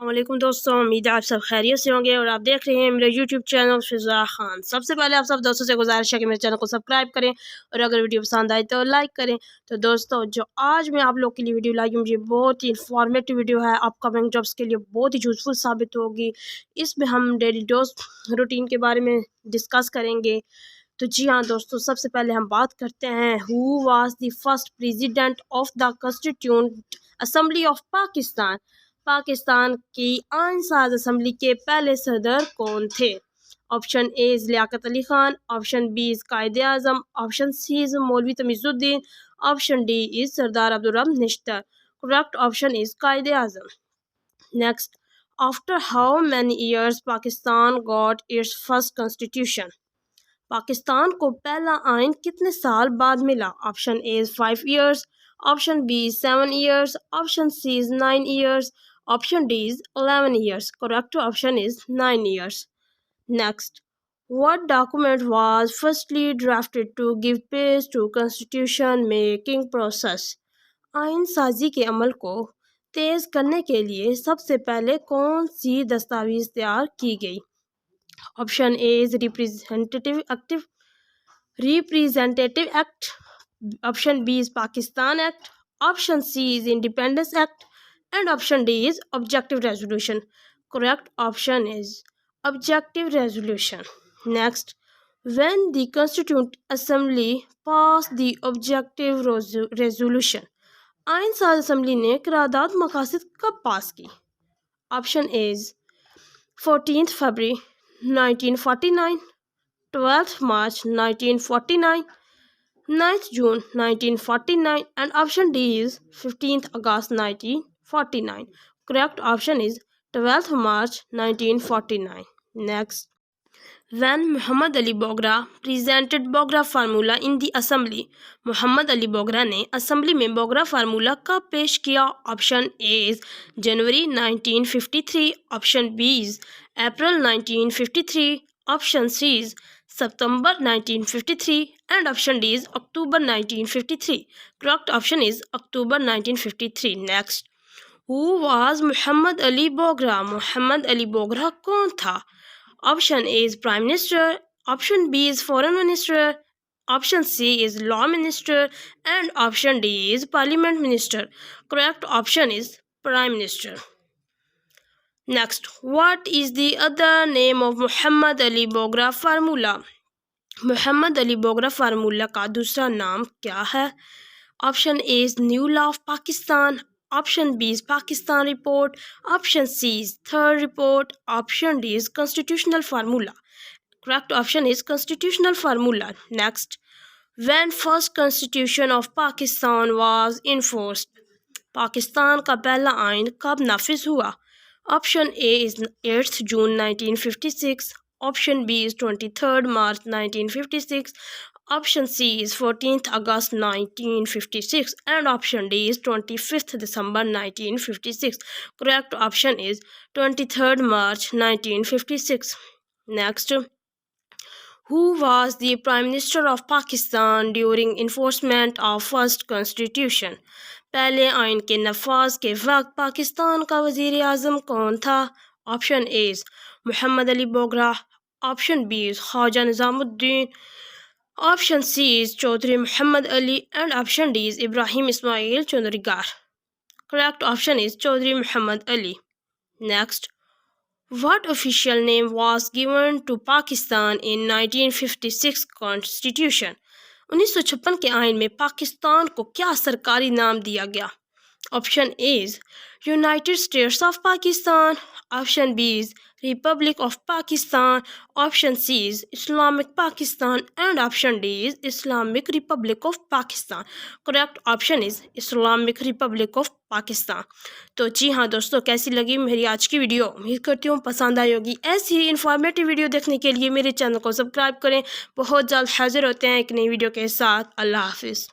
वालेकुम दोस्तों, उम्मीद है आप सब खैरियत से होंगे और आप देख रहे हैं मेरे यूट्यूब चैनल फिज़ाखान। सबसे पहले आप सब दोस्तों से गुजारिश है कि मेरे चैनल को सब्सक्राइब करें और अगर वीडियो पसंद आए तो लाइक करें। तो दोस्तों, जो आज मैं आप लोग के लिए वीडियो लाई हूँ, मुझे बहुत ही इंफॉर्मेटिव वीडियो है, अपकमिंग जॉब्स के लिए बहुत ही यूज़फुल साबित होगी। इसमें हम डेली डोज रूटीन के बारे में डिस्कस करेंगे। तो जी हाँ दोस्तों, सबसे पहले हम बात करते हैं who was the first president of the constituent assembly of Pakistan. Pakistan की आइन साज असम्बली के पहले सदर कौन थे? Option A is Liaquat Ali Khan, option B is Quaid-e Azam, option C is Maulvi Tamizuddin, option D is Sardar Abdur Rab Nishtar. Correct option is Quaid-e Azam. Next, after how many years Pakistan got its first constitution? Pakistan को पहला आइन कितने साल बाद मिला? Option A is 5 years, option B is 7 years, option C is 9 years, option D is 11 years. Correct option is 9 years. Next, what document was firstly drafted to give pace to constitution making process? आइन साजी के अमल को तेज़ करने के लिए सबसे पहले कौन सी दस्तावेज तैयार की गई? Option A is representative act, option B is Pakistan act, option C is independence act and option D is objective resolution. Correct option is objective resolution. Next, when the constituent assembly passed the objective resolution? आइन साज assembly ने करारदाद मकासद कब पास की? Option A is 14 February 1949, 12 March 1949, 9 June 1949 and option D is 15 August 1949. Correct option is 12 March 1949. Next, when Muhammad Ali Bogra presented Bogra formula in the assembly? Muhammad Ali Bogra ने assembly में Bogra formula कब पेश किया? Option A is January 1953, option B is April 1953, option C is September 1953 and option D is October 1953. Correct option is October 1953. Next, who was Muhammad Ali Bogra? Muhammad Ali Bogra कौन था? Option A is Prime Minister, option B is Foreign Minister, option C is Law Minister and option D is Parliament Minister. Correct option is Prime Minister. Next, what is the other name of Muhammad Ali Bogra formula? Muhammad Ali Bogra formula का दूसरा नाम क्या है? Option A is New Law of Pakistan, option B is Pakistan Report, option C is Third Report, option D is Constitutional Formula. Correct option is Constitutional Formula. Next, when first Constitution of Pakistan was enforced? Pakistan का पहला आइन कब नाफिज हुआ? Option A is 8th June 1956, option B is 23rd March 1956, option C is 14th August 1956 and option D is 25th December 1956. Correct option is 23rd March 1956. Next, who was the Prime Minister of Pakistan during enforcement of first constitution? पहले आइन के नफाज के वक्त पाकिस्तान का वज़ीर आज़म कौन था? Option A is Mohammad Ali Bogra, option B is Khawaja Nazimuddin, option C is Chaudhry Mohammad Ali and option D is Ibrahim Ismail Chundrigar. Correct option is Chaudhry Mohammad Ali. Next, what official name was given to Pakistan in 1956 Constitution? 1956 के आइन में पाकिस्तान को क्या सरकारी नाम दिया गया? Option A is United States of Pakistan, option B is Republic of Pakistan, option C is Islamic Pakistan and option D is Islamic Republic of Pakistan. Correct option is Islamic Republic of Pakistan. तो जी हाँ दोस्तों, कैसी लगी मेरी आज की वीडियो? उम्मीद करती हूँ पसंद आई होगी। ऐसी ही इन्फॉर्मेटिव वीडियो देखने के लिए मेरे चैनल को सब्सक्राइब करें। बहुत जल्द हाजिर होते हैं एक नई वीडियो के साथ। अल्लाह हाफिज़।